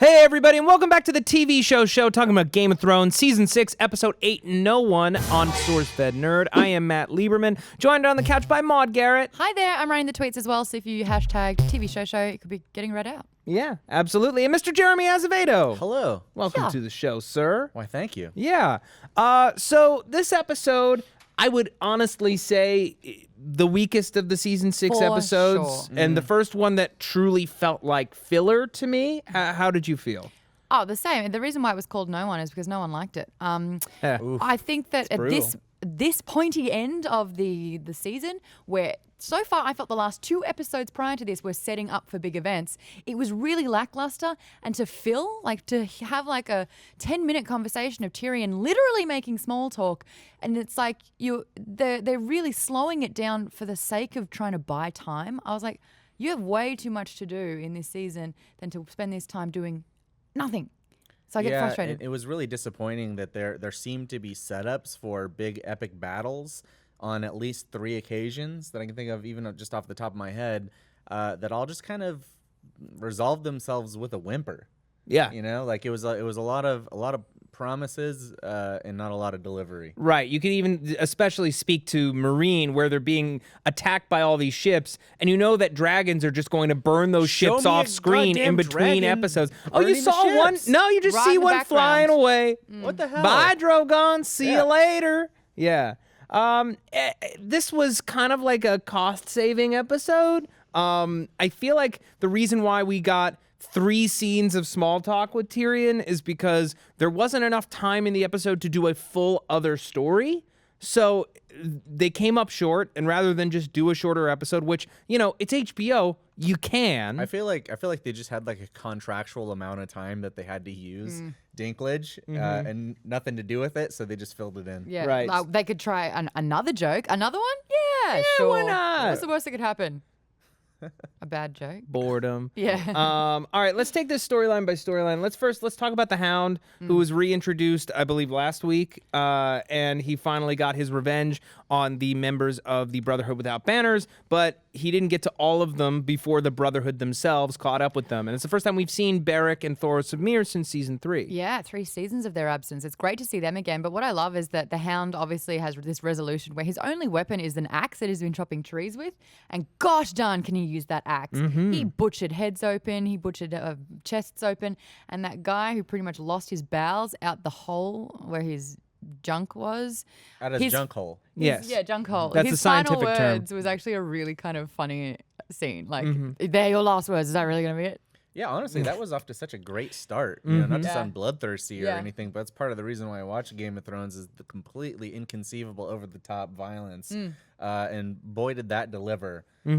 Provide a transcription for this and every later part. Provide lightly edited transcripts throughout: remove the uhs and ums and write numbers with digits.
Hey everybody, and welcome back to the TV show talking about Game of Thrones, Season 6, Episode 8, No One on SourceFedNERD. I am Matt Lieberman, joined on the couch by Maude Garrett. Hi there, I'm writing the tweets as well, so if you hashtag TV show, it could be getting read out. Yeah, absolutely. And Mr. Jeremy Azevedo. Hello. Welcome to the show, sir. Why, thank you. Yeah. So this episode, I would honestly say the weakest of the Season 6 For episodes, sure. and the first one that truly felt like filler to me. How did you feel? Oh, the same. The reason why it was called No One is because no one liked it. I think that at this pointy end of the season, where so far I felt the last two episodes prior to this were setting up for big events, it was really lackluster. And to have like a 10-minute conversation of Tyrion literally making small talk, and it's like they're really slowing it down for the sake of trying to buy time. I was like, you have way too much to do in this season than to spend this time doing nothing. So I get frustrated. It was really disappointing that there seemed to be setups for big epic battles on at least 3 occasions that I can think of, even just off the top of my head, that all just kind of resolved themselves with a whimper. Yeah. You know, like it was a lot of promises and not a lot of delivery. Right. You could even especially speak to Marine, where they're being attacked by all these ships, and you know that dragons are just going to burn those ships off screen in between episodes. Oh, you saw one? No, you just see one flying away. What the hell? Bye, Drogon. See you later. Yeah. This was kind of like a cost-saving episode. I feel like the reason why we got 3 scenes of small talk with Tyrion is because there wasn't enough time in the episode to do a full other story. So they came up short, and rather than just do a shorter episode, which, you know, it's HBO, you can. I feel like they just had like a contractual amount of time that they had to use Dinklage and nothing to do with it, so they just filled it in. Yeah, Right. They could try another joke. Another one? Yeah, sure. why not? What's the worst that could happen? A bad joke. Boredom. Yeah. All right, let's take this storyline by storyline. Let's talk about the Hound, who was reintroduced, I believe, last week, and he finally got his revenge on the members of the Brotherhood Without Banners, but he didn't get to all of them before the Brotherhood themselves caught up with them. And it's the first time we've seen Beric and Thoros of Myr since season 3. Yeah, 3 seasons of their absence. It's great to see them again. But what I love is that the Hound obviously has this resolution where his only weapon is an axe that he's been chopping trees with. And gosh darn, can he use that axe? He butchered heads open. He butchered chests open. And that guy who pretty much lost his bowels out the hole where his junk was. Out of his junk hole. Yes. Yeah, junk hole. That's his a scientific final term. words was actually a really kind of funny scene. Like, they're your last words. Is that really going to be it? Yeah, honestly, that was off to such a great start. You know, not to sound bloodthirsty or anything, but that's part of the reason why I watch Game of Thrones is the completely inconceivable, over-the-top violence. And boy, did that deliver. You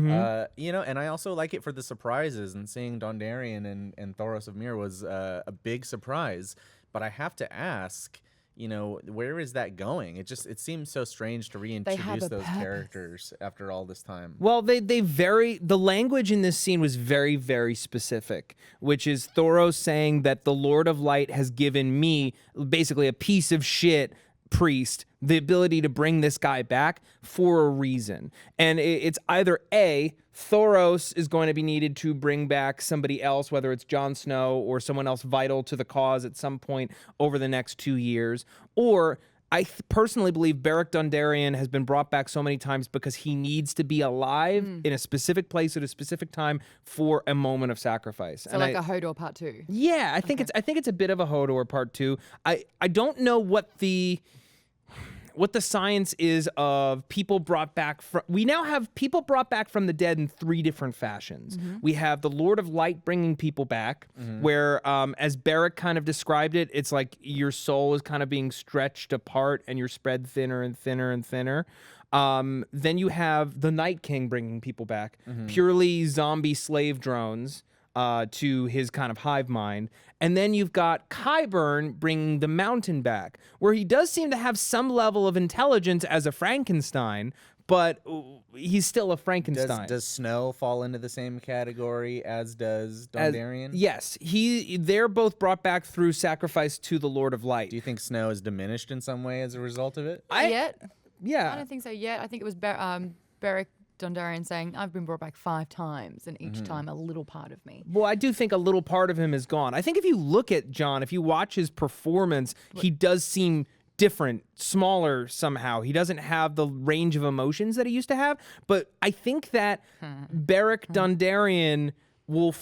know, and I also like it for the surprises, and seeing Dondarrion and Thoros of Myr was a big surprise. But I have to ask, you know, where is that going? It seems so strange to reintroduce those characters after all this time. Well, the language in this scene was very, very specific, which is Thoros saying that the Lord of Light has given me, basically a piece of shit priest, the ability to bring this guy back for a reason. And it's either A, Thoros is going to be needed to bring back somebody else, whether it's Jon Snow or someone else vital to the cause at some point over the next 2 years, or I personally believe Beric Dondarrion has been brought back so many times because he needs to be alive in a specific place at a specific time for a moment of sacrifice. So like a Hodor part 2. Yeah, I think it's a bit of a Hodor part 2. I don't know what the science is of people brought back from. We now have people brought back from the dead in 3 different fashions. We have the Lord of Light bringing people back, where, as Beric kind of described it, it's like your soul is kind of being stretched apart and you're spread thinner and thinner and thinner. Then you have the Night King bringing people back, purely zombie slave drones. To his kind of hive mind. And then you've got Qyburn bringing the Mountain back, where he does seem to have some level of intelligence as a Frankenstein, but he's still a Frankenstein. Does Snow fall into the same category as does Dondarrion? Yes. They're both brought back through sacrifice to the Lord of Light. Do you think Snow is diminished in some way as a result of it? Yet? Yeah. I don't think so yet. I think it was Beric Dondarrion saying, I've been brought back 5 times, and each time a little part of me. Well, I do think a little part of him is gone. I think if you look at Jon, if you watch his performance, he does seem different, smaller somehow. He doesn't have the range of emotions that he used to have. But I think that Beric Dondarrion will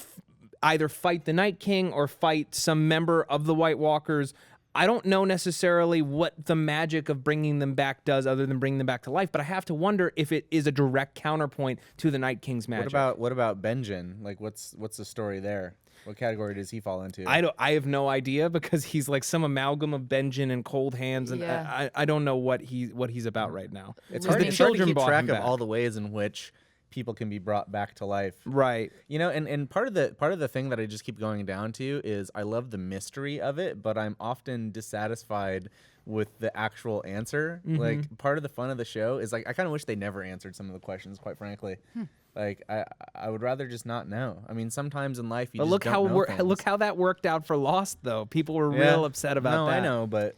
either fight the Night King or fight some member of the White Walkers. I don't know necessarily what the magic of bringing them back does other than bringing them back to life, but I have to wonder if it is a direct counterpoint to the Night King's magic. What about Benjen? Like, what's the story there? What category does he fall into? I have no idea, because he's like some amalgam of Benjen and Cold Hands, and I don't know what he's about right now. It's hard to keep track of all the ways in which people can be brought back to life. Right. You know, and part of the thing that I just keep going down to is I love the mystery of it, but I'm often dissatisfied with the actual answer. Like, part of the fun of the show is, like, I kind of wish they never answered some of the questions, quite frankly. Like, I would rather just not know. I mean, sometimes in life you just don't know things. Look how that worked out for Lost, though. People were real upset about that. No, I know, but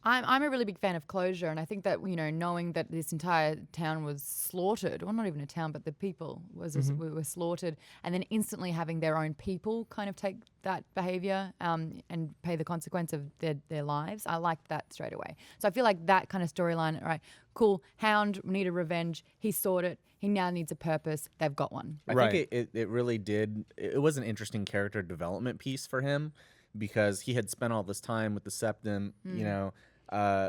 I'm a really big fan of closure, and I think that, you know, knowing that this entire town was slaughtered, well, not even a town, but the people were slaughtered, and then instantly having their own people kind of take that behavior and pay the consequence of their lives. I liked that straight away. So I feel like that kind of storyline, all right, cool, Hound needed revenge, he sought it, he now needs a purpose, they've got one. I think it really did, it was an interesting character development piece for him, because he had spent all this time with the Septim, you know,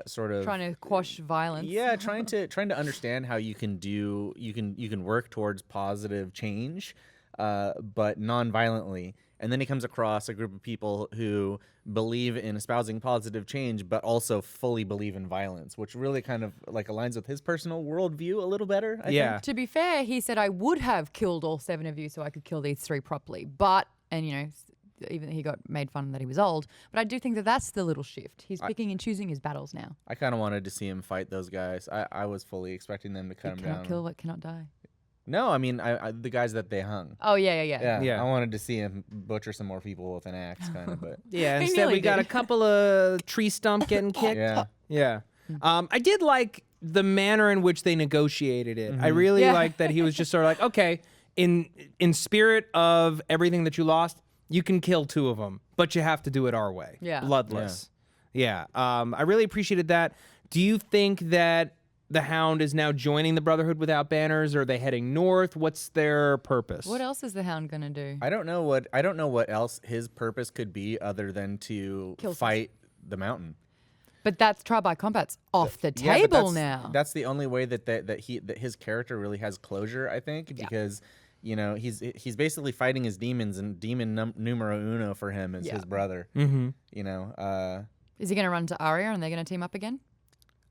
sort of trying to quash violence. Yeah, trying to understand how you can work towards positive change, but non-violently. And then he comes across a group of people who believe in espousing positive change, but also fully believe in violence, which really kind of like aligns with his personal worldview a little better, I think. To be fair, he said, I would have killed all 7 of you so I could kill these 3 properly. But, and you know, even he got made fun that he was old. But I do think that that's the little shift. He's picking and choosing his battles now. I kind of wanted to see him fight those guys. I was fully expecting them to cut him down. Cannot kill what cannot die. No, I mean the guys that they hung. Oh, yeah. I wanted to see him butcher some more people with an axe, kind of. But instead we got a couple of tree stump getting kicked. Yeah. I did like the manner in which they negotiated it. I really liked that he was just sort of like, okay, in spirit of everything that you lost, you can kill 2 of them, but you have to do it our way. Yeah. Bloodless. Yeah. I really appreciated that. Do you think that the Hound is now joining the Brotherhood without banners, or are they heading north? What's their purpose? What else is the Hound gonna do? I don't know what else his purpose could be other than to fight the Mountain. But that's trial by combat's off the table now. That's the only way that his character really has closure, I think, because you know he's basically fighting his demons, and demon numero uno for him is his brother. You know, is he gonna run to Arya and they're gonna team up again?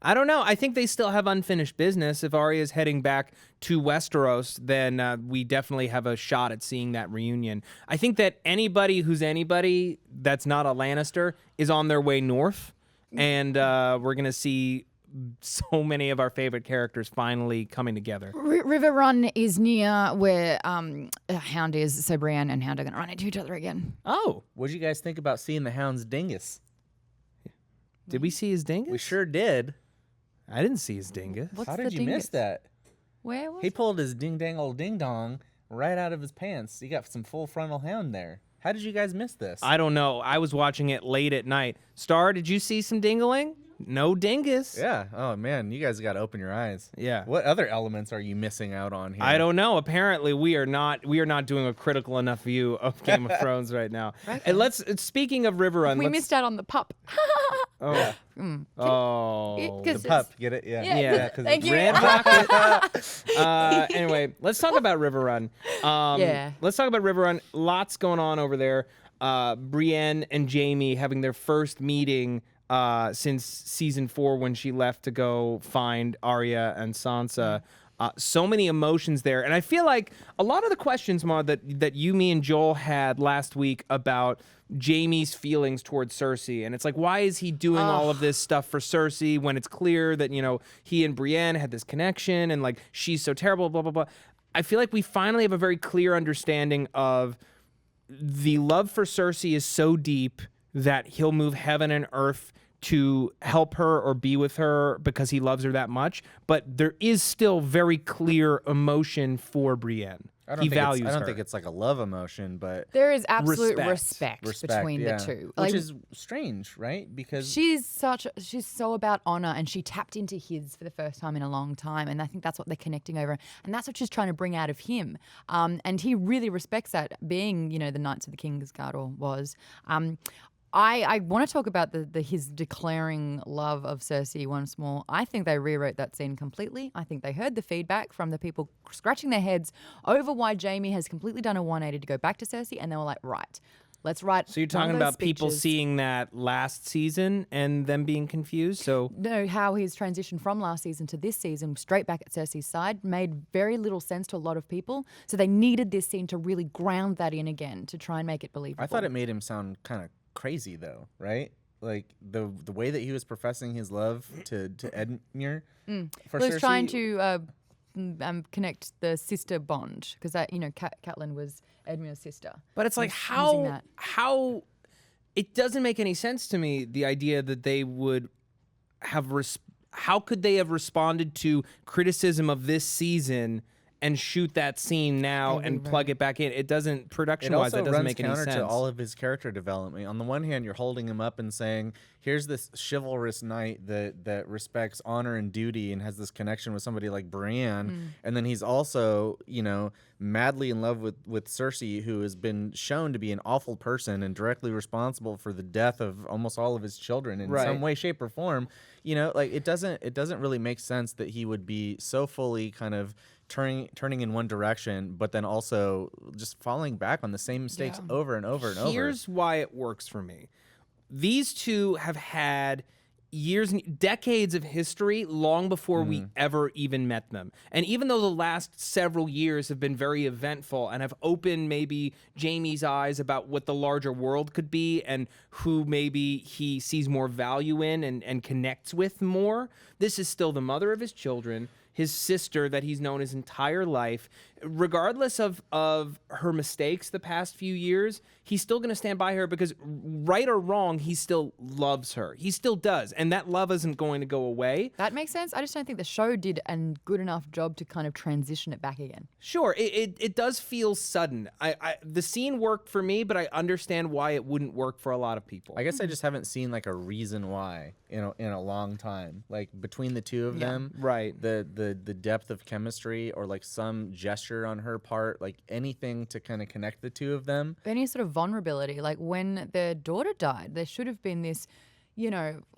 I don't know. I think they still have unfinished business. If Arya's heading back to Westeros, then we definitely have a shot at seeing that reunion. I think that anybody who's anybody that's not a Lannister is on their way north, and we're going to see so many of our favorite characters finally coming together. River Run is near where Hound is, so Brienne and Hound are going to run into each other again. Oh. What did you guys think about seeing the Hound's dingus? Did we see his dingus? We sure did. I didn't see his dingus. What's How the did you dingus? miss that? Where was He pulled his ding-dang-old-ding-dong right out of his pants. You got some full frontal Hound there. How did you guys miss this? I don't know. I was watching it late at night. Star, did you see some dingling? No dingus. Yeah. Oh, man. You guys got to open your eyes. Yeah. What other elements are you missing out on here? I don't know. Apparently, we are not doing a critical enough view of Game of Thrones right now. And speaking of River Run, we missed out on the pup. Oh. Yeah. The pup. Get it? Yeah. Thank you. Red Rocket. Anyway, let's talk about River Run. Let's talk about River Run. Lots going on over there. Brienne and Jaime having their first meeting since season 4 when she left to go find Arya and Sansa. So many emotions there. And I feel like a lot of the questions, Maude, that you, me, and Joel had last week about Jaime's feelings towards Cersei. And it's like, why is he doing all of this stuff for Cersei when it's clear that, you know, he and Brienne had this connection and, like, she's so terrible, blah, blah, blah. I feel like we finally have a very clear understanding of the love for Cersei is so deep that he'll move heaven and earth to help her or be with her because he loves her that much, but there is still very clear emotion for Brienne. I don't think it's like a love emotion, but there is absolute respect between the two, which is strange, right? Because she's so about honor, and she tapped into his for the first time in a long time, and I think that's what they're connecting over, and that's what she's trying to bring out of him. And he really respects that, being the Knights of the King's Guard or was. I want to talk about his declaring love of Cersei once more. I think they rewrote that scene completely. I think they heard the feedback from the people scratching their heads over why Jaime has completely done a 180 to go back to Cersei, and they were like, right, let's write. So you're talking about people seeing that last season and them being confused? So no, how his transition from last season to this season, straight back at Cersei's side, made very little sense to a lot of people. So they needed this scene to really ground that in again to try and make it believable. I thought it made him sound kind of crazy though, right? Like the way that he was professing his love to Edmure. For Cersei, trying to connect the sister bond, because Catelyn was Edmure's sister. But it's like how it doesn't make any sense to me, the idea that they would have how could they have responded to criticism of this season and shoot that scene now and plug it back in? It doesn't, production-wise, that doesn't make any sense. It also runs counter to all of his character development. On the one hand, you're holding him up and saying, here's this chivalrous knight that respects honor and duty and has this connection with somebody like Brienne, and then he's also, madly in love with Cersei, who has been shown to be an awful person and directly responsible for the death of almost all of his children in some way, shape, or form. It doesn't really make sense that he would be so fully kind of turning in one direction, but then also just falling back on the same mistakes over and over and over. Here's why it works for me. These two have had years and decades of history long before we ever even met them. And even though the last several years have been very eventful and have opened maybe Jaime's eyes about what the larger world could be and who maybe he sees more value in and connects with more, this is still the mother of his children, his sister that he's known his entire life. Regardless of her mistakes the past few years, he's still going to stand by her because, right or wrong, he still loves her. He still does, and that love isn't going to go away. That makes sense. I just don't think the show did a good enough job to kind of transition it back again. Sure, it does feel sudden. The scene worked for me, but I understand why it wouldn't work for a lot of people. I guess I just haven't seen like a reason why in a long time. Like between the two of them, right? The depth of chemistry or like some gesture on her part, like anything to kind of connect the two of them. Any sort of vulnerability, like when their daughter died, there should have been this,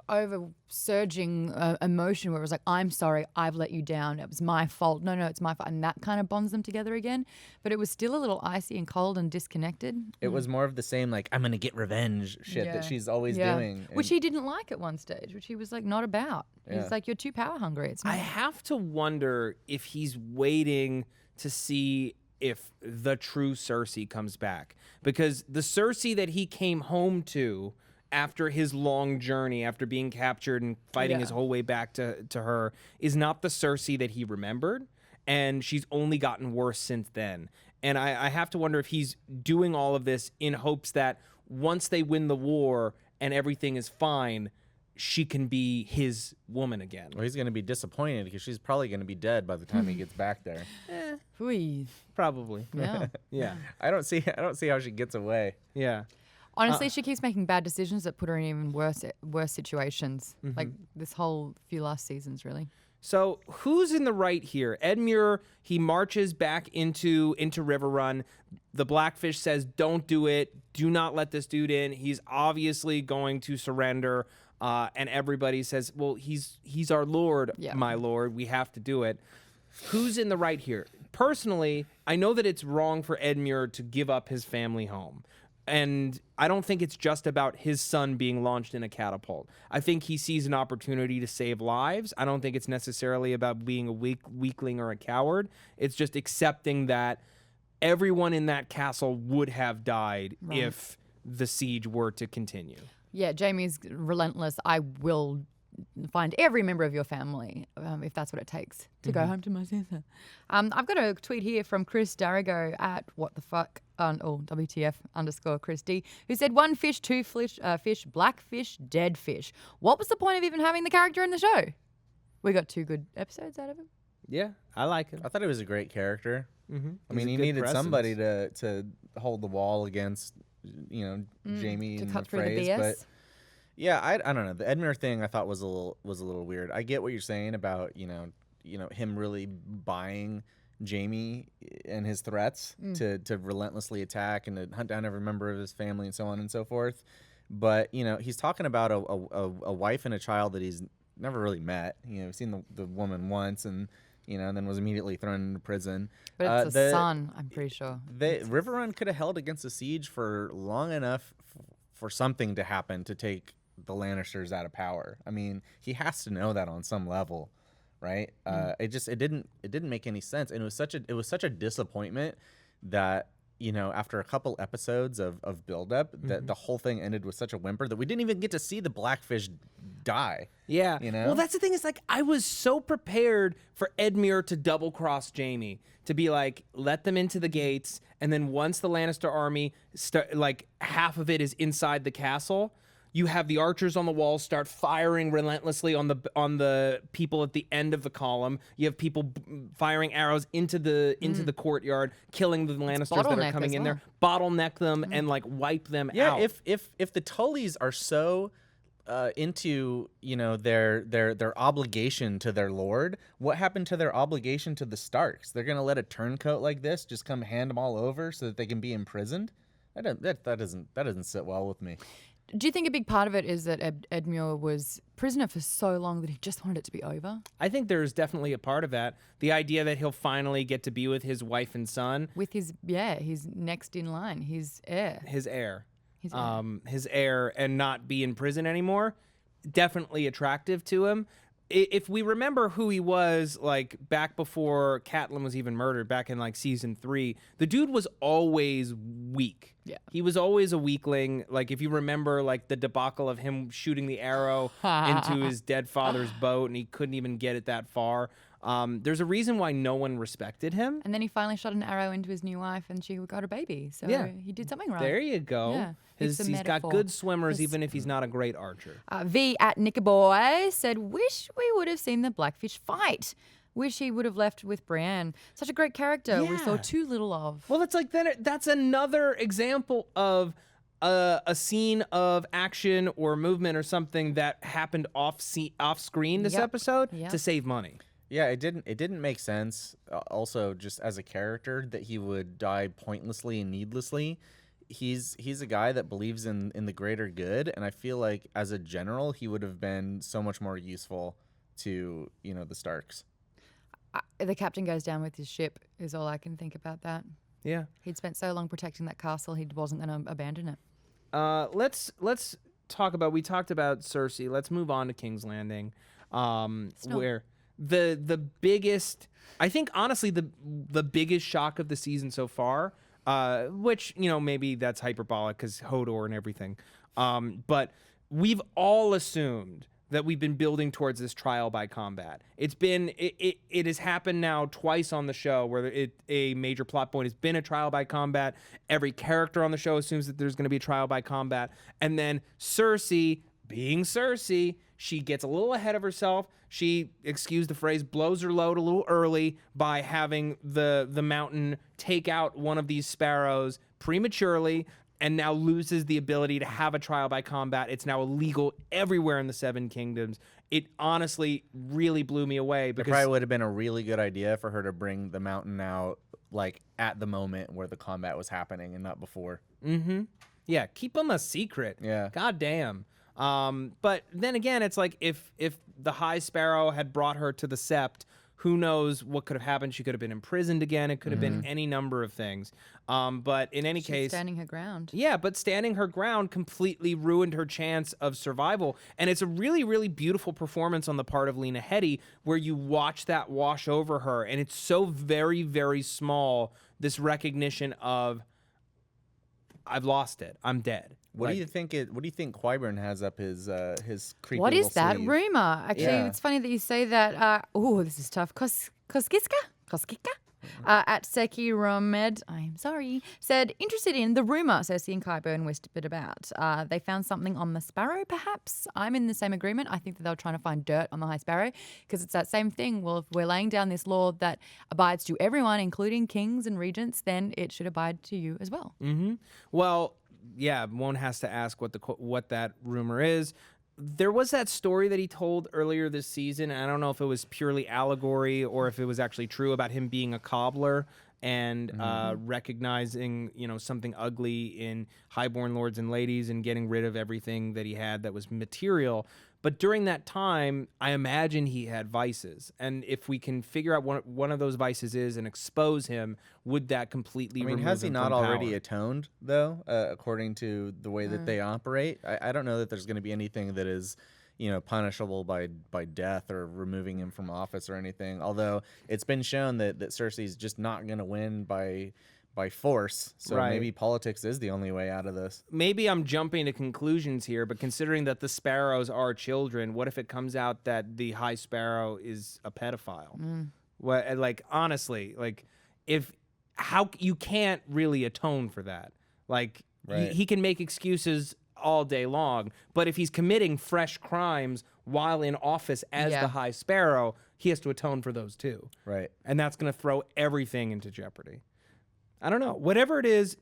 over surging emotion where it was like, I'm sorry, I've let you down. It was my fault. No, it's my fault. And that kind of bonds them together again. But it was still a little icy and cold and disconnected. It was more of the same, like, I'm going to get revenge shit that she's always doing. Which he didn't like at one stage, which he was like, not about. He's like, you're too power hungry. I have to wonder if he's waiting to see if the true Cersei comes back. Because the Cersei that he came home to after his long journey, after being captured and fighting his whole way back to her, is not the Cersei that he remembered. And she's only gotten worse since then. And I have to wonder if he's doing all of this in hopes that once they win the war and everything is fine, she can be his woman again. Well, he's going to be disappointed because she's probably going to be dead by the time he gets back there. Probably. Yeah. Yeah. I don't see how she gets away. Yeah. Honestly, she keeps making bad decisions that put her in even worse situations. Like this whole few last seasons, really. So who's in the right here? Edmure, he marches back into Riverrun. The Blackfish says, don't do it. Do not let this dude in. He's obviously going to surrender. And everybody says, well, he's our lord, my lord. We have to do it. Who's in the right here? Personally, I know that it's wrong for Edmure to give up his family home. And I don't think it's just about his son being launched in a catapult. I think he sees an opportunity to save lives. I don't think it's necessarily about being a weakling or a coward. It's just accepting that everyone in that castle would have died if the siege were to continue. Yeah, Jaime's relentless. I will find every member of your family, if that's what it takes to go home to my sister. I've got a tweet here from Chris Darrigo at WTF_Chris D, who said 1 fish, 2 fish, black fish, dead fish. What was the point of even having the character in the show? We got 2 good episodes out of him. Yeah, I like him. I thought he was a great character. Mm-hmm. I mean, he needed somebody to hold the wall against, Jamie to and cut the through phrase. the BS. But yeah, I don't know. The Edmure thing I thought was a little weird. I get what you're saying about him really buying Jamie and his threats to relentlessly attack and to hunt down every member of his family and so on and so forth. But he's talking about a wife and a child that he's never really met. We've seen the woman once and then was immediately thrown into prison. But it's a son, I'm pretty sure. River Run could have held against the siege for long enough for something to happen to take the Lannisters out of power. I mean, he has to know that on some level, right? It didn't make any sense, and it was such a disappointment that after a couple episodes of buildup, that the whole thing ended with such a whimper that we didn't even get to see the Blackfish die. Yeah. Well, that's the thing. Is like I was so prepared for Edmure to double cross Jamie, to be like, let them into the gates, and then once the Lannister army half of it is inside the castle, you have the archers on the walls start firing relentlessly on the people at the end of the column. You have people firing arrows into the courtyard, killing the Lannisters that are coming in there. Bottleneck them and wipe them out. Yeah, if the Tullys are so into their obligation to their lord, what happened to their obligation to the Starks? They're gonna let a turncoat like this just come hand them all over so that they can be imprisoned? That doesn't sit well with me. Do you think a big part of it is that Edmure was prisoner for so long that he just wanted it to be over? I think there's definitely a part of that. The idea that he'll finally get to be with his wife and son. With his next in line, his heir. His heir, and not be in prison anymore. Definitely attractive to him. If we remember who he was, back before Catelyn was even murdered, back in season 3, the dude was always weak. Yeah. He was always a weakling. If you remember, the debacle of him shooting the arrow into his dead father's boat, and he couldn't even get it that far. There's a reason why no one respected him. And then he finally shot an arrow into his new wife, and she got a baby. So he did something right. There you go. Yeah. He's got good swimmers, even if he's not a great archer. V at Nickaboy said, "Wish we would have seen the Blackfish fight. Wish he would have left with Brienne. Such a great character we saw too little of." Well, that's another example of a scene of action or movement or something that happened off screen this episode to save money. Yeah, it didn't make sense. Also, just as a character, that he would die pointlessly and needlessly. He's a guy that believes in the greater good, and I feel like as a general, he would have been so much more useful to the Starks. The captain goes down with his ship is all I can think about that. Yeah, he'd spent so long protecting that castle, he wasn't going to abandon it. Let's talk about. We talked about Cersei. Let's move on to King's Landing, where the biggest, I think honestly the biggest shock of the season so far. Which, maybe that's hyperbolic because Hodor and everything. But we've all assumed that we've been building towards this trial by combat. It has happened now twice on the show where a major plot point has been a trial by combat. Every character on the show assumes that there's going to be a trial by combat. And then Cersei, being Cersei, she gets a little ahead of herself. She, excuse the phrase, blows her load a little early by having the mountain take out one of these sparrows prematurely, and now loses the ability to have a trial by combat. It's now illegal everywhere in the Seven Kingdoms. It honestly really blew me away. Because it probably would have been a really good idea for her to bring the mountain out at the moment where the combat was happening and not before. Mm-hmm. Yeah, keep them a secret. Yeah. God damn. But then again, it's if the High Sparrow had brought her to the Sept, who knows what could have happened? She could have been imprisoned again. It could have been any number of things. But in any case, standing her ground. Yeah, but standing her ground completely ruined her chance of survival. And it's a really, really beautiful performance on the part of Lena Headey, where you watch that wash over her, and it's so very, very small. This recognition of, I've lost it. I'm dead. What do you think? What do you think Qyburn has up his creepy What little is that sleeve? rumor? Actually, it's funny that you say that. This is tough. Koskika at Seki Romed, I'm sorry, said interested in the rumor Cersei and Qyburn whispered about. They found something on the Sparrow, perhaps. I'm in the same agreement. I think that they were trying to find dirt on the High Sparrow because it's that same thing. Well, if we're laying down this law that abides to everyone, including kings and regents, then it should abide to you as well. Mm-hmm. Well, yeah, one has to ask what that rumor is. There was that story that he told earlier this season. I don't know if it was purely allegory or if it was actually true about him being a cobbler and recognizing, something ugly in highborn lords and ladies and getting rid of everything that he had that was material. But during that time, I imagine he had vices. And if we can figure out what one of those vices is and expose him, would that completely remove has he him not from already power? atoned, though, according to the way that they operate? I don't know that there's going to be anything that is, punishable by death or removing him from office or anything. Although it's been shown that Cersei's just not going to win by force. So maybe politics is the only way out of this. Maybe I'm jumping to conclusions here, but considering that the sparrows are children, what if it comes out that the High Sparrow is a pedophile? What, honestly, how you can't really atone for that. He can make excuses all day long, but if he's committing fresh crimes while in office as the High Sparrow, he has to atone for those too. Right. And that's going to throw everything into jeopardy. I don't know. Whatever it is,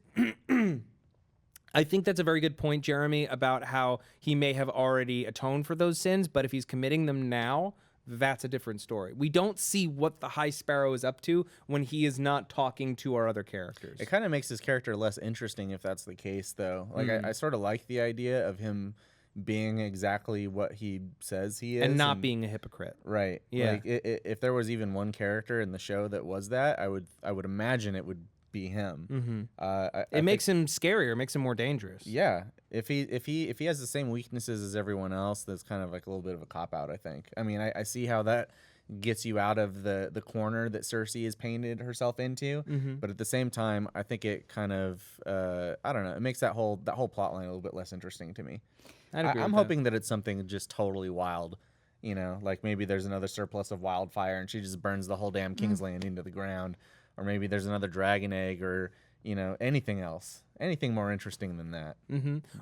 I think that's a very good point, Jeremy, about how he may have already atoned for those sins, but if he's committing them now, that's a different story. We don't see what the High Sparrow is up to when he is not talking to our other characters. It kind of makes his character less interesting if that's the case, though. I sort of like the idea of him being exactly what he says he is. And not being a hypocrite. Right. Yeah. If there was even one character in the show that was that, I would imagine it would be him. It makes him scarier. It makes him more dangerous. Yeah. If he has the same weaknesses as everyone else, that's kind of like a little bit of a cop out, I think. I mean, I see how that gets you out of the corner that Cersei has painted herself into, but at the same time, I think it kind of I don't know. It makes that whole plot line a little bit less interesting to me. I'm hoping that it's something just totally wild. Like maybe there's another surplus of wildfire and she just burns the whole damn King's Landing to the ground. Or maybe there's another dragon egg or, anything else. Anything more interesting than that.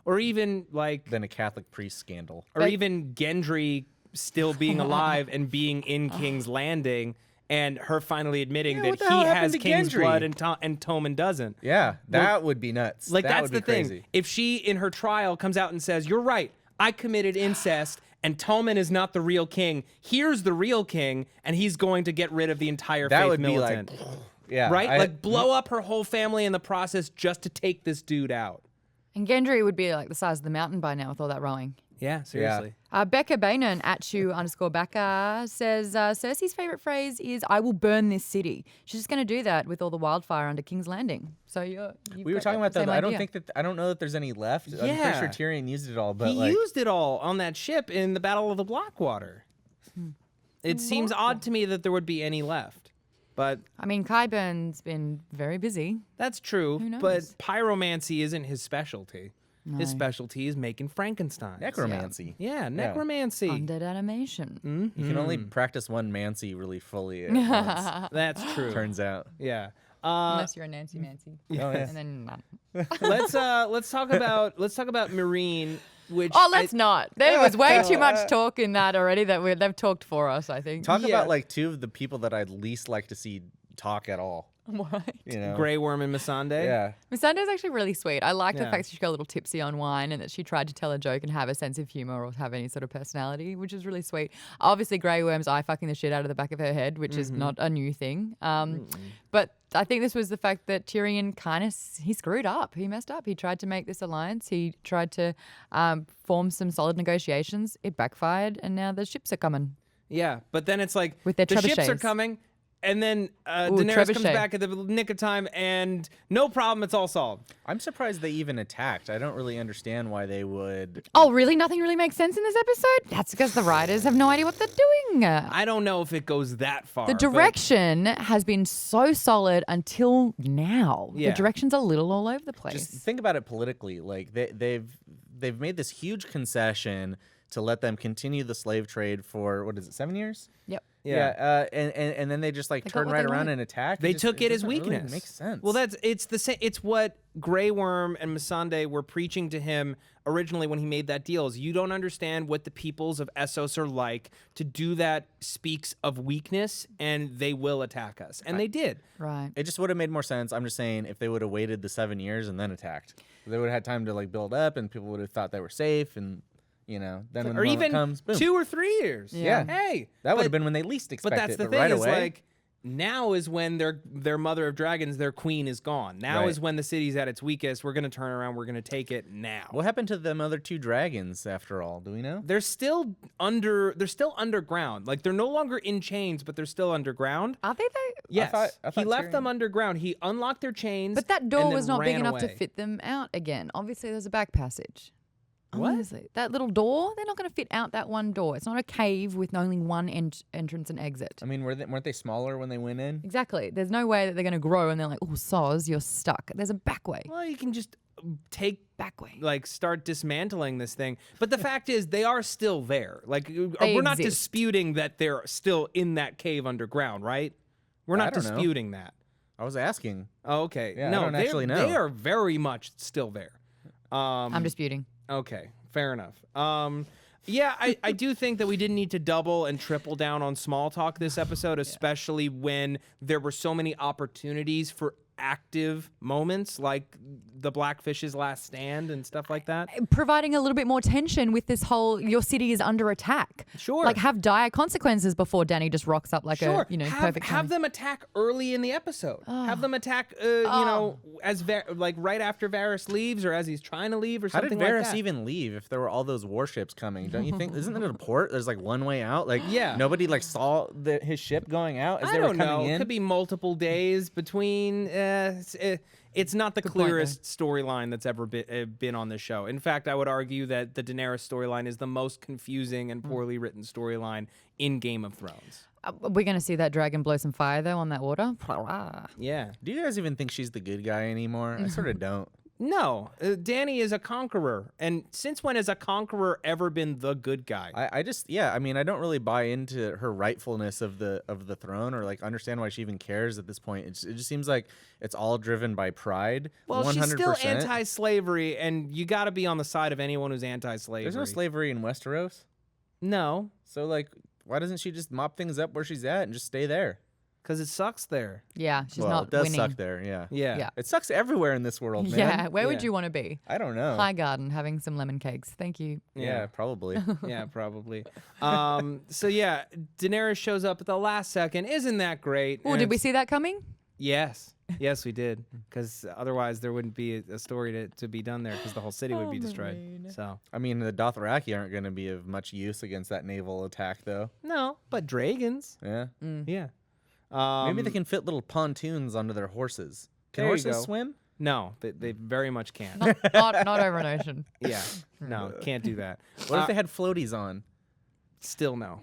Or even than a Catholic priest scandal. Or even Gendry still being alive and being in King's Landing and her finally admitting that he has King's blood and Tommen doesn't. Yeah, that would be nuts. That's the thing. Crazy. If she, in her trial, comes out and says, "You're right, I committed incest, and Tommen is not the real king. Here's the real king, and he's going to get rid of the entire faith militant." Be like, yeah, right? Blow up her whole family in the process just to take this dude out. And Gendry would be like the size of the mountain by now with all that rowing. Yeah, seriously. Becca Bainan, @you_Becca, says Cersei's favorite phrase is "I will burn this city." She's just going to do that with all the wildfire under King's Landing. So we were talking about that. I don't know that there's any left. Yeah. I'm pretty sure Tyrion used it all, but he used it all on that ship in the Battle of the Blackwater. It seems odd to me that there would be any left. But I mean, Qyburn's been very busy. That's true. Who knows? But pyromancy isn't his specialty. No. His specialty is making Frankenstein. Necromancy. Yeah, necromancy. Undead animation. You can only practice one mancy really fully at once. That's true. Turns out. Yeah. Unless you're a Nancy. Oh, yeah. And then none. Let's talk about Meereen. Let's not. There was way too much talk in that already that they've talked for us, I think. Talk about two of the people that I'd least like to see talk at all. What? Grey Worm and Missandei? Yeah. Missandei's actually really sweet. I like the fact that she got a little tipsy on wine and that she tried to tell a joke and have a sense of humor or have any sort of personality, which is really sweet. Obviously, Grey Worm's eye fucking the shit out of the back of her head, which is not a new thing. But I think this was the fact that Tyrion he screwed up. He messed up. He tried to make this alliance. He tried to form some solid negotiations. It backfired, and now the ships are coming. Yeah, but then it's like with their the ships are trebuchets. coming. And then Ooh, Daenerys comes trebuchet. back at the nick of time, and no problem, it's all solved. I'm surprised they even attacked. I don't really understand why they would. Oh, really? Nothing really makes sense in this episode? That's because the writers have no idea what they're doing. I don't know if it goes that far. The direction has been so solid until now. Yeah. The direction's a little all over the place. Just think about it politically. Like they've made this huge concession to let them continue the slave trade for what is it, 7 years? Yep. Yeah. And then they just like They got turn what right they around wanted. and attack. They took it as doesn't really weakness. Makes sense. Well, it's the same. It's what Grey Worm and Missandei were preaching to him originally when he made that deal. Is you don't understand what the peoples of Essos are like. To do that speaks of weakness, and they will attack us, and they did. Right. It just would have made more sense. I'm just saying, if they would have waited the 7 years and then attacked, they would have had time to like build up, and people would have thought they were safe, and then when the Or moment even comes, boom. 2 or 3 years. Yeah. Hey, That would but- have been when they least But expected that's it. the But thing right is away, like now is when their mother of dragons, their queen is gone. Now Right. is when the city's at its weakest. We're gonna turn around. We're gonna take it now. what happened to them other 2 dragons after all? Do we know? They're still underground. Like they're no longer in chains, but they're still underground. Are they though? Yes, I he thought left them Tyrion- underground. He unlocked their chains. But that door and was then not big ran enough to away. fit them out again. Obviously, there's a back passage. What? Honestly, that little door, they're not going to fit out that one door. It's not a cave with only one entrance and exit. I mean, weren't they smaller when they went in? Exactly. There's no way that they're going to grow and they're like, oh, soz, you're stuck. There's a back way. Well, you can just take Back way. like start dismantling this thing. But the fact is, they are still there. Like They we're not exist. disputing that they're still in that cave underground, right? We're I not don't know. disputing that. I was asking. Oh, okay. Yeah, I no, don't actually know. They are very much still there. I'm disputing. Okay, fair enough. Yeah, I do think that we didn't need to double and triple down on small talk this episode, especially when there were so many opportunities for active moments like the Blackfish's last stand and stuff like that. Providing a little bit more tension with this whole your city is under attack. Sure. Like have dire consequences before Danny just rocks up like Sure. a have, perfect have timing. them attack early in the episode. Have them attack, as like right after Varys leaves or as he's trying to leave or How did something like Varys that. even leave if there were all those warships coming? Don't you think? Isn't there a port? There's like one way out. Like Yeah. nobody like saw his ship going out as I they were don't coming know. in. It could be multiple days between. It's not the point, clearest storyline that's ever been on this show. In fact, I would argue that the Daenerys storyline is the most confusing and poorly written storyline in Game of Thrones. We're going to see that dragon blow some fire though on that water. Yeah. Do you guys even think she's the good guy anymore? I sort of don't. No, Dany is a conqueror. And since when has a conqueror ever been the good guy? I mean, I don't really buy into her rightfulness of the throne or like understand why she even cares at this point. It just seems like it's all driven by pride. Well, 100%. she's still anti-slavery, and you got to be on the side of anyone who's anti-slavery. There's no slavery in Westeros. No, So like, why doesn't she just mop things up where she's at and just stay there? because it sucks there. Yeah, she's well, not it does winning. suck there. Yeah. Yeah. Yeah. It sucks everywhere in this world, man. Yeah, where Yeah. would you want to be? I don't know. High Garden, having some lemon cakes. Thank you. Yeah, probably. Yeah, probably. So yeah, Daenerys shows up at the last second. Isn't that great? Oh, And did we it's- see that coming? Yes. Yes, we did. Because otherwise there wouldn't be a story to be done there because the whole city would be destroyed. So, I mean, the Dothraki aren't going to be of much use against that naval attack, though. no, but dragons. Yeah. Yeah. Maybe they can fit little pontoons onto their horses. Can there you horses go. swim? No, they very much can't. Not over an ocean. Yeah. No, can't do that. What if they had floaties on? Still no.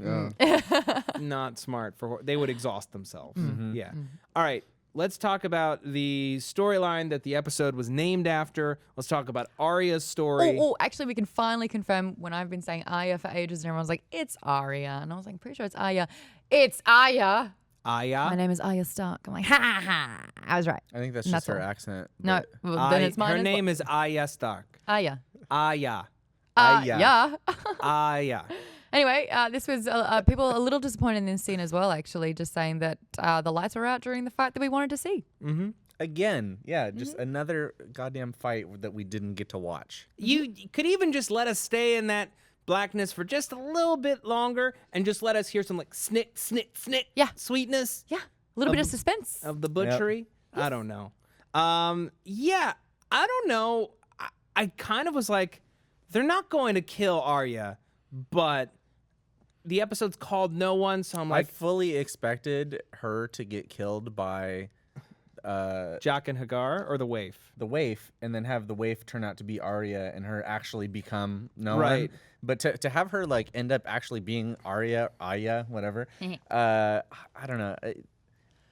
Not smart they would exhaust themselves. Yeah. All right. Let's talk about the storyline that the episode was named after. Let's talk about Arya's story. Oh, actually, we can finally confirm when I've been saying Arya for ages and everyone's like, it's Arya. And I was like, pretty sure it's Arya. It's Arya. My Arya. name is Arya Stark. I'm like, ha ha ha. I was right. I think that's And just that's her all. accent. No, but- well, then it's mine. Her as name well. is Arya Stark. Arya. Arya. Arya. Yeah. Arya. Anyway, this was people a little disappointed in this scene as well, actually, just saying that the lights were out during the fight that we wanted to see. Again, yeah, just another goddamn fight that we didn't get to watch. You could even just let us stay in that blackness for just a little bit longer and just let us hear some like snick, snick, snick Yeah. sweetness Yeah. A little bit of suspense. of the butchery. I don't know. Yeah, I don't know. I kind of was like, they're not going to kill Arya, but the episode's called No One, so I'm I like, fully expected her to get killed by Jock and Hagar or the waif. the waif, and then have the waif turn out to be Arya and her actually become No Right. One. But to have her like end up actually being Aya, whatever. I don't know.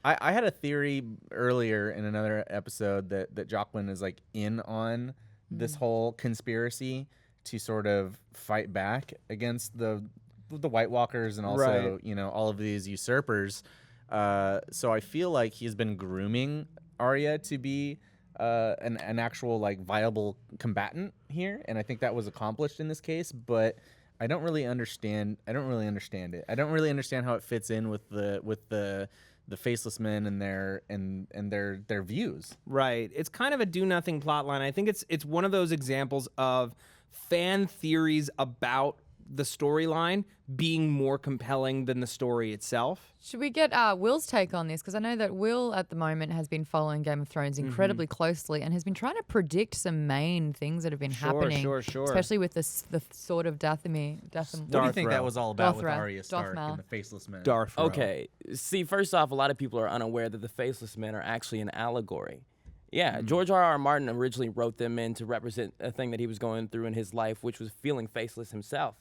I had a theory earlier in another episode that Jacqueline is like in on this whole conspiracy to sort of fight back against the White Walkers and also all of these usurpers. So I feel like he's been grooming Arya to be an actual like viable combatant here, and I think that was accomplished in this case. But I don't really understand. I don't really understand it. I don't really understand how it fits in with the Faceless Men and their views. Right. It's kind of a do nothing plot line. I think it's one of those examples of fan theories about the storyline being more compelling than the story itself. Should we get Will's take on this? Because I know that Will at the moment has been following Game of Thrones incredibly closely and has been trying to predict some main things that have been happening. Sure. Especially with the sword of Dathomir. What do you think that was all about with Darth Arya Stark Maul. and the Faceless Men? Darth. Okay. See, first off, a lot of people are unaware that the Faceless Men are actually an allegory. Yeah, George R.R. Martin originally wrote them in to represent a thing that he was going through in his life, which was feeling faceless himself.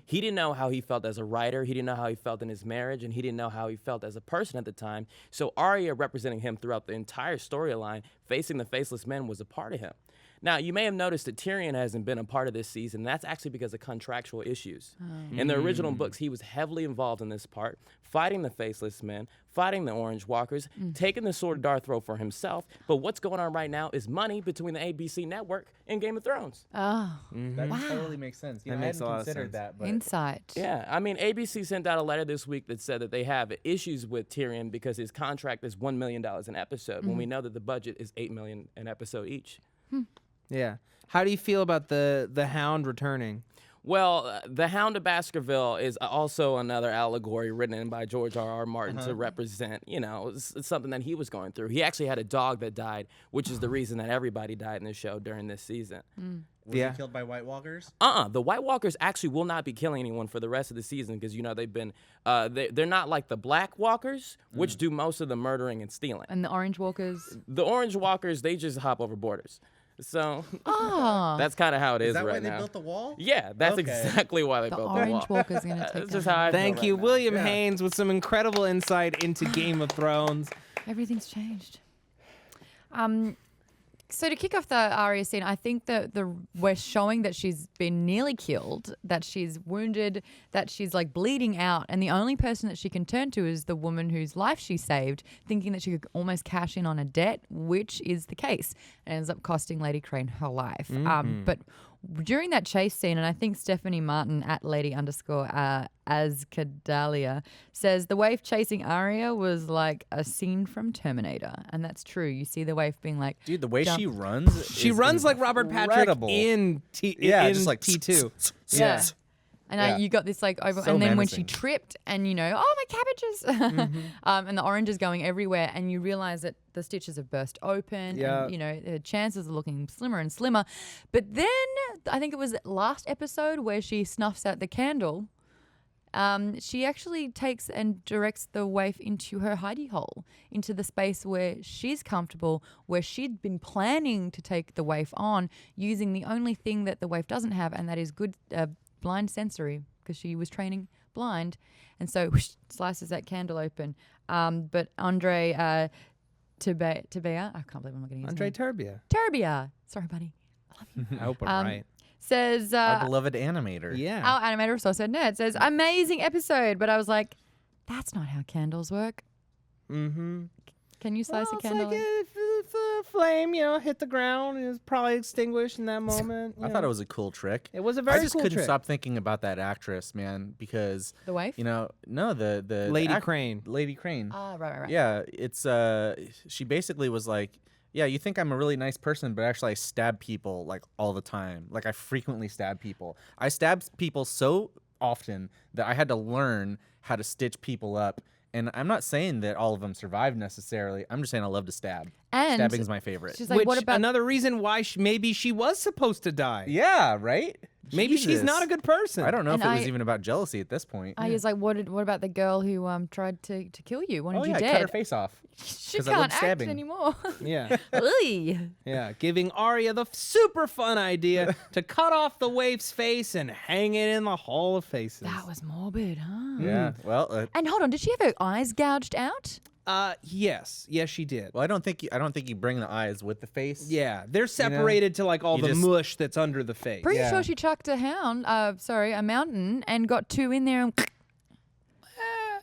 He didn't know how he felt as a writer, he didn't know how he felt in his marriage, and he didn't know how he felt as a person at the time. So Arya representing him throughout the entire storyline, facing the Faceless Men, was a part of him. Now, you may have noticed that Tyrion hasn't been a part of this season. That's actually because of contractual issues. In the original books, he was heavily involved in this part, fighting the Faceless Men, fighting the Orange Walkers, taking the Sword of Darthro for himself. But what's going on right now is money between the ABC network and Game of Thrones. Oh, That totally makes sense. That I makes hadn't a lot of considered sense. that, but insight. Yeah, I mean, ABC sent out a letter this week that said that they have issues with Tyrion because his contract is $1 million an episode, when we know that the budget is $8 million an episode each. Yeah. How do you feel about the Hound returning? Well, the Hound of Baskerville is also another allegory written in by George R.R. Martin to represent, it's something that he was going through. He actually had a dog that died, which is the reason that everybody died in the show during this season. was he killed by White Walkers? The White Walkers actually will not be killing anyone for the rest of the season because, they've been, they're not like the Black Walkers, which do most of the murdering and stealing. And the Orange Walkers. The Orange Walkers, they just hop over borders. So Oh, that's kind of how it is, Is that right why they now. built the wall? Yeah, that's Okay. exactly why they the built the wall. Orange Walker's going to That's take just down. how I feel Thank right you, now. William Haynes, with some incredible insight into Game of Thrones. Everything's changed. So to kick off the Arya scene, I think that we're showing that she's been nearly killed, that she's wounded, that she's like bleeding out, and the only person that she can turn to is the woman whose life she saved, thinking that she could almost cash in on a debt, which is the case, and ends up costing Lady Crane her life. But during that chase scene, and I think Stephanie Martin at Lady_Azkedalia says the waif chasing Arya was like a scene from Terminator, and that's true. You see the waif being like, Dude, the way Jump. she runs. She is runs like Robert Patrick incredible. in just like T2. yeah. And Yeah. you got this like over, So and then when she menacing. tripped, and oh my cabbages, and the oranges going everywhere, and you realize that the stitches have burst open, Yeah. and the chances are looking slimmer and slimmer. But then I think it was last episode where she snuffs out the candle. She actually takes and directs the waif into her hidey hole, into the space where she's comfortable, where she'd been planning to take the waif on, using the only thing that the waif doesn't have, and that is good blind sensory, because she was training blind. And so whoosh, slices that candle open. But Andre Tebea, I can't believe I'm not getting his Andre name. Turbia. Turbia. Sorry, buddy. I hope I'm right. Says Our beloved animator. Yeah. our animator of SourceFedNERD says amazing episode, but I was like, that's not how candles work. Mm-hmm. Can you slice a It's candle? like if the flame, hit the ground, it was probably extinguished in that moment. I thought it was a cool trick. It was a very I just cool couldn't trick. stop thinking about that actress, man, because The waif? no, the Lady Crane. Lady Crane. Ah, right. Yeah, it's she basically was like, yeah, you think I'm a really nice person, but actually I stab people like all the time. Like I frequently stab people. I stab people so often that I had to learn how to stitch people up. And I'm not saying that all of them survived necessarily. I'm just saying I love to stab. And Stabbing's my favorite. she's like, Which what about another reason why maybe she was supposed to die. Yeah, right? Maybe she's Jesus. not a good person. I don't know And if it was even about jealousy at this point. I was like, what about the girl who tried to kill you? Wanted you dead? cut her face off. She 'Cause I love can't act stabbing. anymore. Yeah. Oy. Yeah, giving Arya the super fun idea to cut off the waif's face and hang it in the Hall of Faces. That was morbid, huh? Yeah. Well, And hold on, did she have her eyes gouged out? Yes, she did. I don't think you bring the eyes with the face. Yeah, they're separated to like all You the just- mush that's under the face. Pretty sure she chucked a mountain, and got 2 in there, and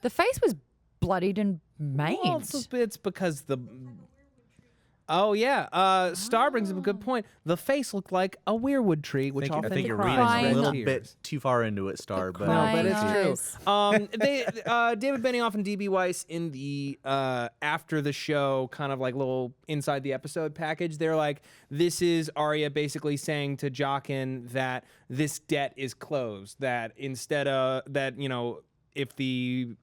the face was bloodied and maimed. Well, it's because the. Oh yeah, Star brings up a good point. The face looked like a weirwood tree, which often I think you're cries reading a crying little tears. bit too far into it, Star. But No, but it's eyes. true. David Benioff and DB Weiss in the after the show kind of like little inside the episode package, they're like, this is Arya basically saying to Jaqen that this debt is closed. That instead of that, if the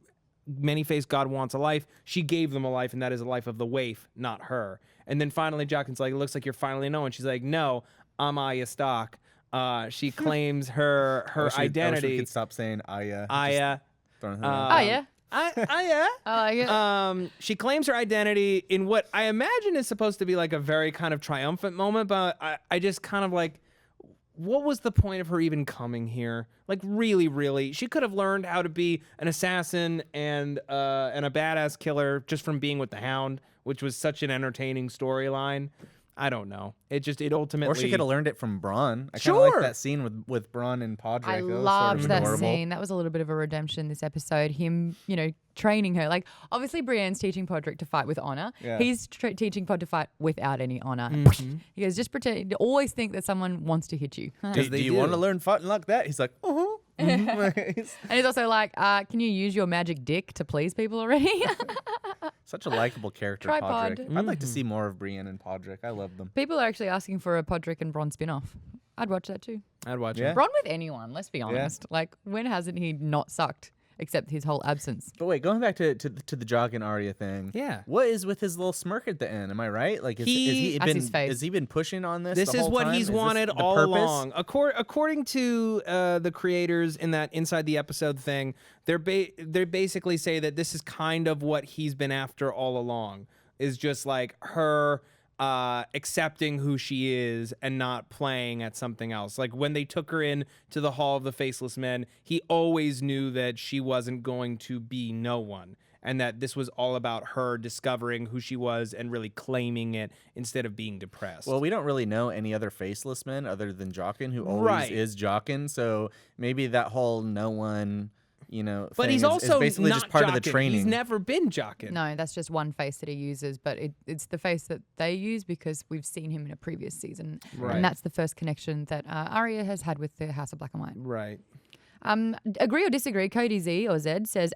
many-faced God wants a life, she gave them a life, and that is a life of the waif, not her. And then finally, Jaqen's like, it looks like you're finally knowing. She's like, no, I'm Arya Stark. She claims her I wish we identity. could stop saying Aya. Aya. Oh yeah. Aya. Oh yeah. She claims her identity in what I imagine is supposed to be like a very kind of triumphant moment, but I just kind of like, what was the point of her even coming here? Like, really, she could have learned how to be an assassin and a badass killer just from being with the Hound, which was such an entertaining storyline. I don't know. It ultimately. Or she could have learned it from Bronn. I kind of Sure. like that scene with Bronn and Podrick. I That was sort of loved that adorable. scene. That was a little bit of a redemption this episode. Him, training her. Like, obviously, Brienne's teaching Podrick to fight with honor. Yeah. He's teaching Pod to fight without any honor. He goes, just pretend. Always think that someone wants to hit you. Do they you do. want to learn fighting like that? He's like, And he's also like, can you use your magic dick to please people already? Such a likable character, Tripod. Podrick. I'd like to see more of Brienne and Podrick. I love them. People are actually asking for a Podrick and Bronn spin-off. I'd watch that too. I'd watch Yeah. it. Bronn with anyone, let's be honest. Like, when hasn't he not sucked? Except his whole absence. But wait, going back to the Jog and Arya thing. Yeah. What is with his little smirk at the end? Am I right? Like, That's his face. has he been pushing on this? This the is whole what time? he's Is this wanted the all purpose? along. According to the creators in that Inside the Episode thing, they basically say that this is kind of what he's been after all along. Is just like her accepting who she is and not playing at something else. Like when they took her in to the Hall of the Faceless Men, he always knew that she wasn't going to be no one. And that this was all about her discovering who she was and really claiming it instead of being depressed. Well, we don't really know any other faceless men other than Jaqen, who always Right. is Jaqen. So maybe that whole no one, but thing he's is also basically not just part of the Jaqen. training. He's never been Jaqen. No, that's just one face that he uses, but it's the face that they use because we've seen him in a previous season. Right. And that's the first connection that Arya has had with the House of Black and White. Right. Agree or disagree, Cody Z or Zed says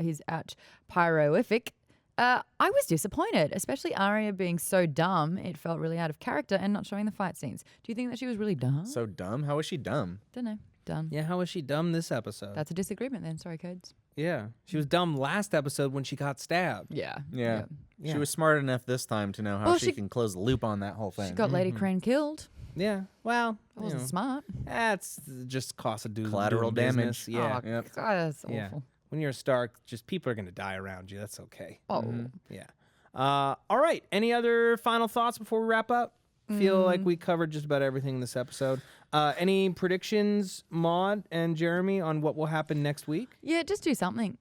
he's at Pyroific. I was disappointed, especially Arya being so dumb. It felt really out of character and not showing the fight scenes. Do you think that she was really dumb? So dumb? How is she dumb? Don't know. Dumb. Yeah, how was she dumb this episode? That's a disagreement then. Sorry, Codes. Yeah. She was dumb last episode when she got stabbed. Yeah. Yeah. Yeah. She was smart enough this time to know how Well, she she- can close the loop on that whole thing. She got Lady Crane killed. Yeah. Well, That wasn't smart. that's just cost of doing Collateral doing damage. business. Yeah. Oh, Yep. God, that's Yeah. awful. When you're a Stark, just people are going to die around you. That's okay. Oh. Yeah. All right. Any other final thoughts before we wrap up? Feel like we covered just about everything in this episode. Any predictions, Maude and Jeremy, on what will happen next week? Yeah, just do something.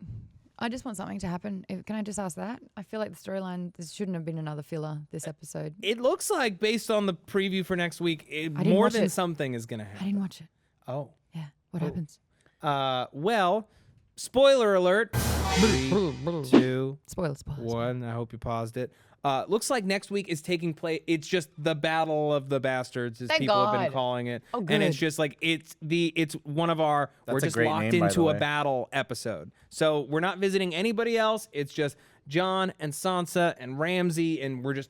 I just want something to happen. Can I just ask that? I feel like the storyline, this shouldn't have been another filler this episode. It looks like, based on the preview for next week, didn't more watch than it. something is going to I happen. didn't watch it. Oh. Yeah. What happens? Well, spoiler alert. 3, 2, Spoilers. 1. I hope you paused it. Looks like next week is taking place. It's just the Battle of the Bastards, as Thank people have been God. calling it. Oh, and it's good. just like it's one of our we're That's a just great locked name, by the into a way. battle episode. So we're not visiting anybody else. It's just Jon and Sansa and Ramsay, and we're just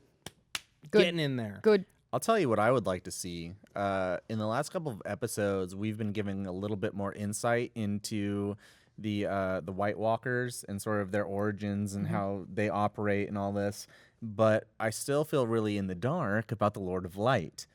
getting in there. Good. I'll tell you what I would like to see. In the last couple of episodes, we've been giving a little bit more insight into the White Walkers and sort of their origins and how they operate and all this. but I still feel really in the dark about the Lord of Light.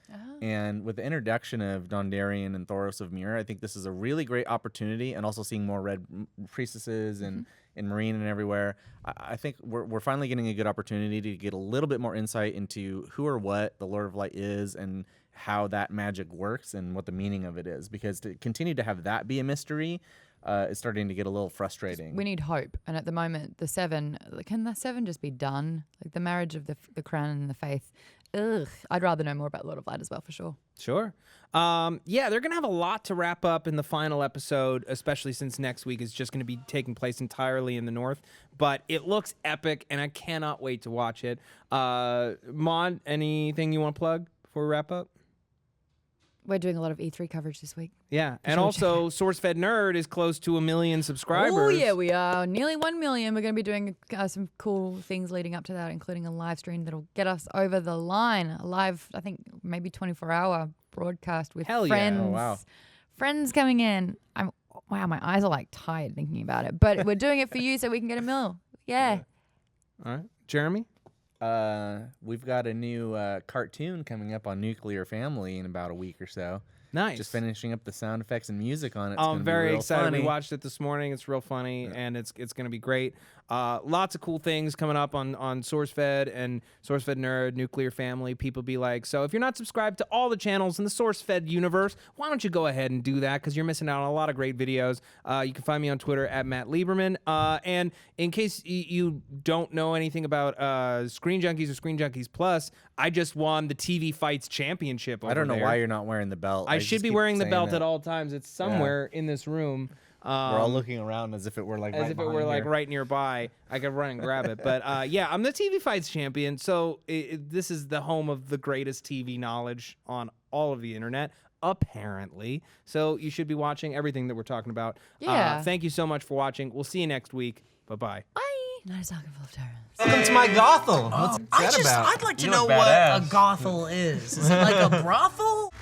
And with the introduction of Dondarrion and Thoros of Myr, I think this is a really great opportunity, and also seeing more red priestesses and Marine and everywhere, I think we're finally getting a good opportunity to get a little bit more insight into who or what the Lord of Light is and how that magic works and what the meaning of it is. Because to continue to have that be a mystery is starting to get a little frustrating. We need hope. And at the moment, the Seven, can the Seven just be done? Like the marriage of the Crown and the Faith. Ugh. I'd rather know more about Lord of Light as well, for sure. Sure. Yeah, they're going to have a lot to wrap up in the final episode, especially since next week is just going to be taking place entirely in the North. But it looks epic, and I cannot wait to watch it. Maude, anything you want to plug before we wrap up? We're doing a lot of E3 coverage this week. Yeah, and also SourceFedNERD is close to 1 million subscribers. Oh, yeah, we are. Nearly 1 million. We're going to be doing some cool things leading up to that, including a live stream that'll get us over the line. A live, I think, maybe 24-hour broadcast with friends. Yeah. Oh, wow. Friends coming in. Wow, my eyes are like tired thinking about it. But we're doing it for you so we can get a mil. Yeah. All right. Jeremy? We've got a new cartoon coming up on Nuclear Family in about a week or so. Nice. Just finishing up the sound effects and music on it. I'm very excited. Funny. We watched it this morning. It's real funny, and it's going to be great. Lots of cool things coming up on SourceFed and SourceFedNERD, Nuclear Family. People be like, so if you're not subscribed to all the channels in the SourceFed universe, why don't you go ahead and do that? Because you're missing out on a lot of great videos. You can find me on Twitter at Matt Lieberman. And in case you don't know anything about Screen Junkies or Screen Junkies Plus, I just won the TV Fights Championship over I don't know there. why you're not wearing the belt. I should be wearing the belt at all times. It's somewhere in this room. We're all looking around as if it were like right nearby. I could run and grab it. But yeah, I'm the TV Fights champion. So this is the home of the greatest TV knowledge on all of the internet, apparently. So you should be watching everything that we're talking about. Yeah. Thank you so much for watching. We'll see you next week. Bye-bye. Bye. Not a talking full of terrors. Welcome to my brothel. What's that about? I'd like to know what a brothel is. Is it like a brothel?